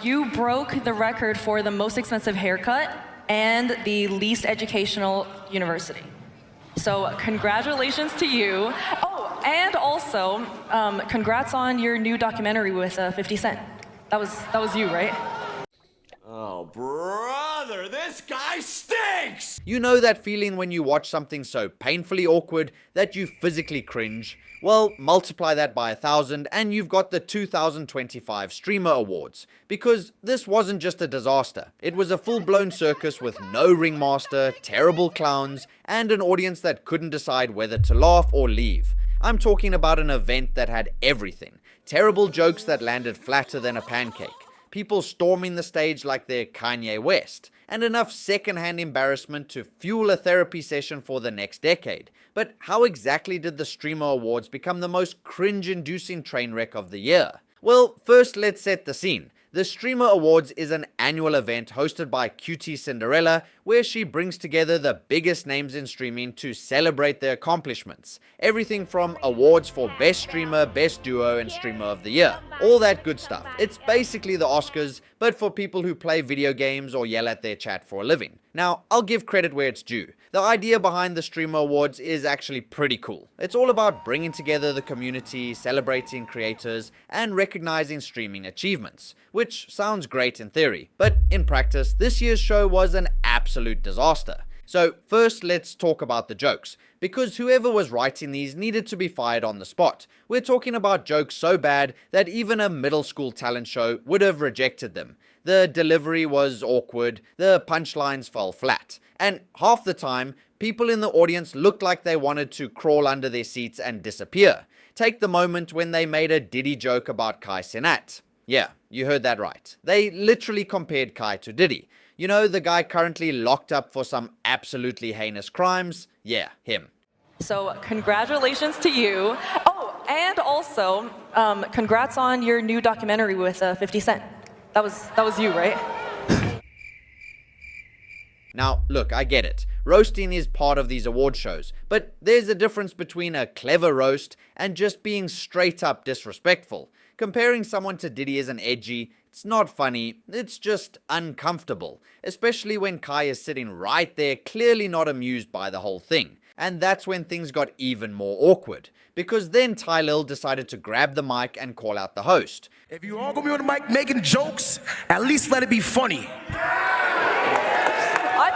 You broke the record for the most expensive haircut and the least educational university. So congratulations to you. Oh, and also, congrats on your new documentary with 50 Cent. That was you, right? Oh, brother, this guy stinks! You know that feeling when you watch something so painfully awkward that you physically cringe? Well, multiply that by 1,000 and you've got the 2025 Streamer Awards. Because this wasn't just a disaster. It was a full-blown circus with no ringmaster, terrible clowns, and an audience that couldn't decide whether to laugh or leave. I'm talking about an event that had everything. Terrible jokes that landed flatter than a pancake. People storming the stage like they're Kanye West, and enough secondhand embarrassment to fuel a therapy session for the next decade. But how exactly did the Streamer Awards become the most cringe-inducing train wreck of the year? Well, first let's set the scene. The Streamer Awards is an annual event hosted by QT Cinderella, where she brings together the biggest names in streaming to celebrate their accomplishments. Everything from awards for Best Streamer, Best Duo, and Streamer of the Year. All that good stuff. It's basically the Oscars, but for people who play video games or yell at their chat for a living. Now, I'll give credit where it's due. The idea behind the Streamer Awards is actually pretty cool. It's all about bringing together the community, celebrating creators, and recognizing streaming achievements. Which sounds great in theory, but in practice, this year's show was an absolute disaster. So first let's talk about the jokes, because whoever was writing these needed to be fired on the spot. We're talking about jokes so bad that even a middle school talent show would have rejected them. The delivery was awkward, the punchlines fell flat, and half the time, people in the audience looked like they wanted to crawl under their seats and disappear. Take the moment when they made a Diddy joke about Kai Cenat. Yeah, you heard that right. They literally compared Kai to Diddy. You know, the guy currently locked up for some absolutely heinous crimes? Yeah, him. So congratulations to you. Oh, and also, congrats on your new documentary with 50 Cent. That was you, right? Now, look, I get it. Roasting is part of these award shows, but there's a difference between a clever roast and just being straight up disrespectful. Comparing someone to Diddy isn't edgy, it's not funny, it's just uncomfortable, especially when Kai is sitting right there clearly not amused by the whole thing. And that's when things got even more awkward, because then Ty Lil decided to grab the mic and call out the host. If you all gonna be on the mic making jokes, at least let it be funny.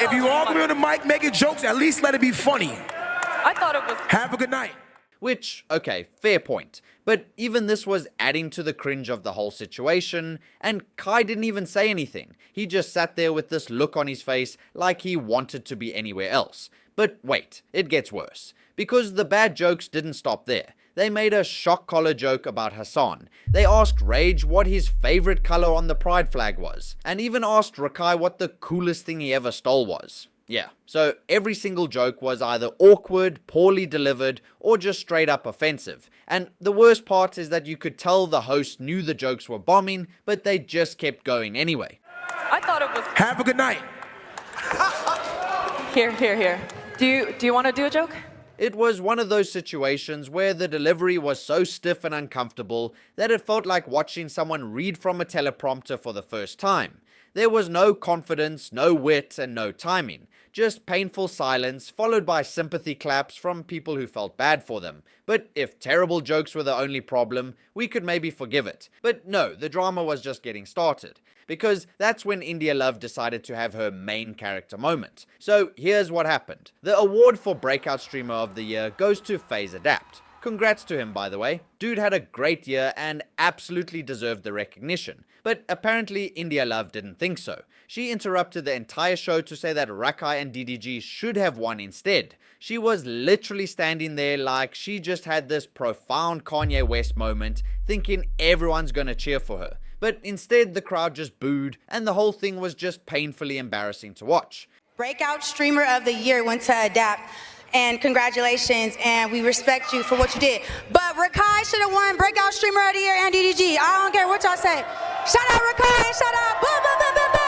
If you all gonna be on the mic making jokes, at least let it be funny. I thought it was... Have a good night. Which, okay, fair point. But even this was adding to the cringe of the whole situation, and Kai didn't even say anything. He just sat there with this look on his face like he wanted to be anywhere else. But wait, it gets worse. Because the bad jokes didn't stop there. They made a shock collar joke about Hasan. They asked Rage what his favorite color on the pride flag was. And even asked Rakai what the coolest thing he ever stole was. Yeah, so every single joke was either awkward, poorly delivered, or just straight up offensive. And the worst part is that you could tell the host knew the jokes were bombing, but they just kept going anyway. I thought it was... Have a good night. Here. Do you want to do a joke? It was one of those situations where the delivery was so stiff and uncomfortable that it felt like watching someone read from a teleprompter for the first time. There was no confidence, no wit, and no timing. Just painful silence, followed by sympathy claps from people who felt bad for them. But if terrible jokes were the only problem, we could maybe forgive it. But no, the drama was just getting started. Because that's when India Love decided to have her main character moment. So here's what happened. The award for Breakout Streamer of the Year goes to FaZe Adapt. Congrats to him, by the way. Dude had a great year and absolutely deserved the recognition. But apparently India Love didn't think so. She interrupted the entire show to say that Rakai and DDG should have won instead. She was literally standing there like she just had this profound Kanye West moment, thinking everyone's gonna cheer for her. But instead the crowd just booed, and the whole thing was just painfully embarrassing to watch. Breakout Streamer of the Year went to Adapt. And congratulations, and we respect you for what you did. But Rakai should have won Breakout Streamer of the Year and DDG. I don't care what y'all say. Shout out Rakai, shout out, blah, blah, blah, blah, blah.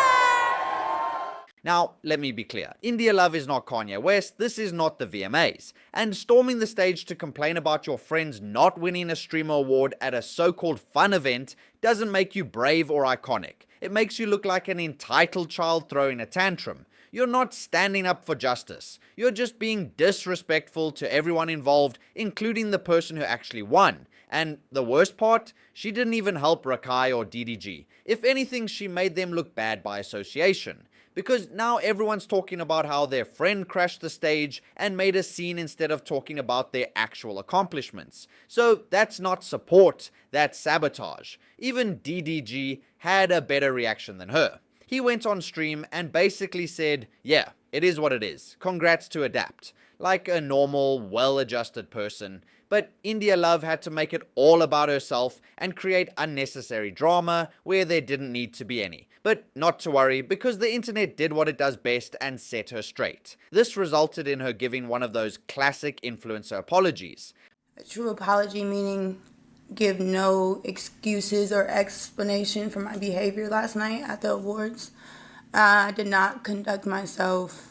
Now, let me be clear. India Love is not Kanye West, this is not the VMAs. And storming the stage to complain about your friends not winning a streamer award at a so-called fun event doesn't make you brave or iconic. It makes you look like an entitled child throwing a tantrum. You're not standing up for justice. You're just being disrespectful to everyone involved, including the person who actually won. And the worst part? She didn't even help Rakai or DDG. If anything, she made them look bad by association. Because now everyone's talking about how their friend crashed the stage and made a scene instead of talking about their actual accomplishments. So that's not support, that's sabotage. Even DDG had a better reaction than her. He went on stream and basically said, yeah, it is what it is. Congrats to Adapt. Like a normal, well-adjusted person. But India Love had to make it all about herself and create unnecessary drama where there didn't need to be any. But not to worry, because the internet did what it does best and set her straight. This resulted in her giving one of those classic influencer apologies. A true apology meaning give no excuses or explanation for my behavior last night at the awards. I did not conduct myself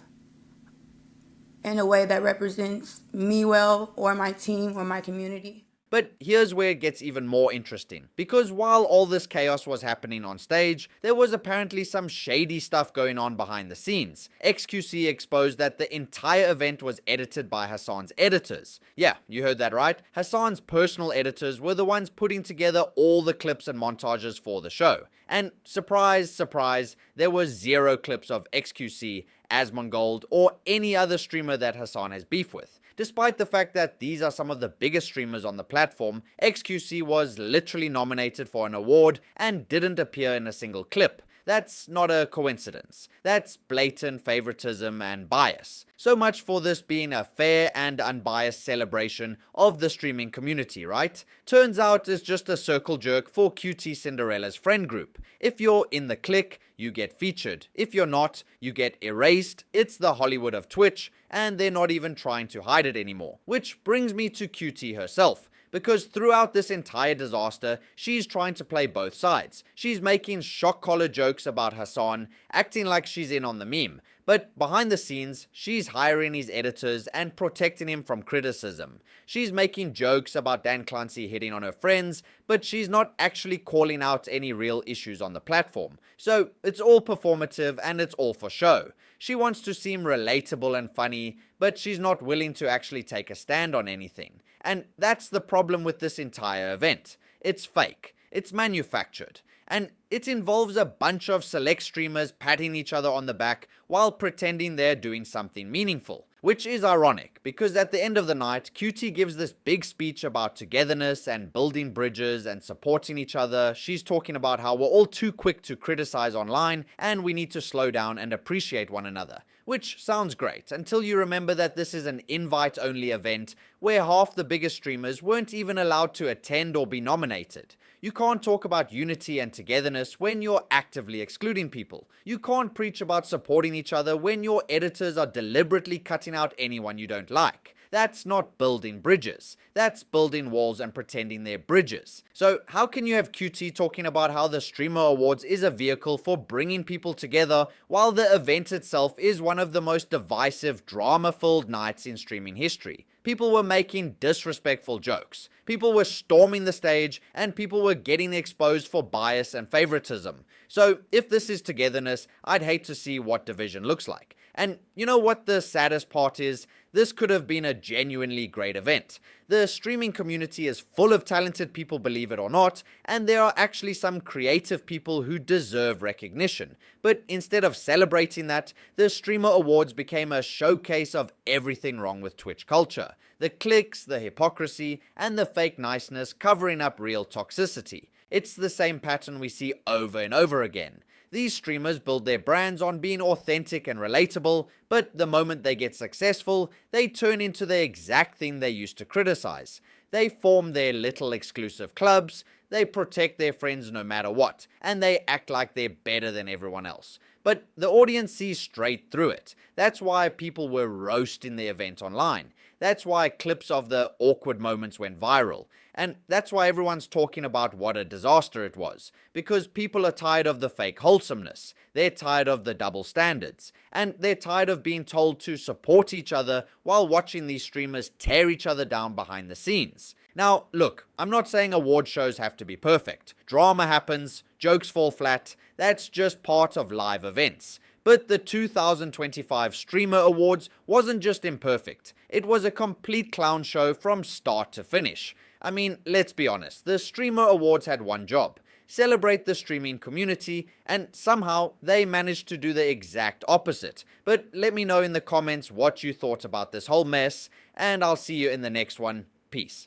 in a way that represents me well, or my team, or my community. But here's where it gets even more interesting, because while all this chaos was happening on stage, there was apparently some shady stuff going on behind the scenes. XQC exposed that the entire event was edited by Hasan's editors. Yeah, you heard that right. Hasan's personal editors were the ones putting together all the clips and montages for the show. And surprise, surprise, there were 0 clips of XQC, Asmongold, or any other streamer that Hasan has beef with. Despite the fact that these are some of the biggest streamers on the platform, XQC was literally nominated for an award and didn't appear in a single clip. That's not a coincidence. That's blatant favoritism and bias. So much for this being a fair and unbiased celebration of the streaming community, right? Turns out it's just a circle jerk for QT Cinderella's friend group. If you're in the clique, you get featured. If you're not, you get erased. It's the Hollywood of Twitch, and they're not even trying to hide it anymore. Which brings me to QT herself. Because throughout this entire disaster, she's trying to play both sides. She's making shock collar jokes about Hasan, acting like she's in on the meme. But behind the scenes, she's hiring his editors and protecting him from criticism. She's making jokes about Dan Clancy hitting on her friends, but she's not actually calling out any real issues on the platform. So it's all performative and it's all for show. She wants to seem relatable and funny, but she's not willing to actually take a stand on anything. And that's the problem with this entire event. It's fake. It's manufactured. And it involves a bunch of select streamers patting each other on the back while pretending they're doing something meaningful. Which is ironic, because at the end of the night, QT gives this big speech about togetherness and building bridges and supporting each other. She's talking about how we're all too quick to criticize online and we need to slow down and appreciate one another. Which sounds great, until you remember that this is an invite-only event where half the biggest streamers weren't even allowed to attend or be nominated. You can't talk about unity and togetherness when you're actively excluding people. You can't preach about supporting each other when your editors are deliberately cutting out anyone you don't like. That's not building bridges. That's building walls and pretending they're bridges. So how can you have QT talking about how the Streamer Awards is a vehicle for bringing people together while the event itself is one of the most divisive, drama-filled nights in streaming history? People were making disrespectful jokes. People were storming the stage and people were getting exposed for bias and favoritism. So if this is togetherness, I'd hate to see what division looks like. And you know what the saddest part is? This could have been a genuinely great event. The streaming community is full of talented people, believe it or not, and there are actually some creative people who deserve recognition. But instead of celebrating that, the Streamer Awards became a showcase of everything wrong with Twitch culture. The cliques, the hypocrisy, and the fake niceness covering up real toxicity. It's the same pattern we see over and over again. These streamers build their brands on being authentic and relatable, but the moment they get successful, they turn into the exact thing they used to criticize. They form their little exclusive clubs, they protect their friends no matter what, and they act like they're better than everyone else. But the audience sees straight through it. That's why people were roasting the event online. That's why clips of the awkward moments went viral. And that's why everyone's talking about what a disaster it was. Because people are tired of the fake wholesomeness. They're tired of the double standards. And they're tired of being told to support each other while watching these streamers tear each other down behind the scenes. Now, look, I'm not saying award shows have to be perfect. Drama happens, jokes fall flat, that's just part of live events. But the 2025 Streamer Awards wasn't just imperfect, it was a complete clown show from start to finish. I mean, let's be honest, the Streamer Awards had one job: celebrate the streaming community, and somehow they managed to do the exact opposite. But let me know in the comments what you thought about this whole mess, and I'll see you in the next one. Peace.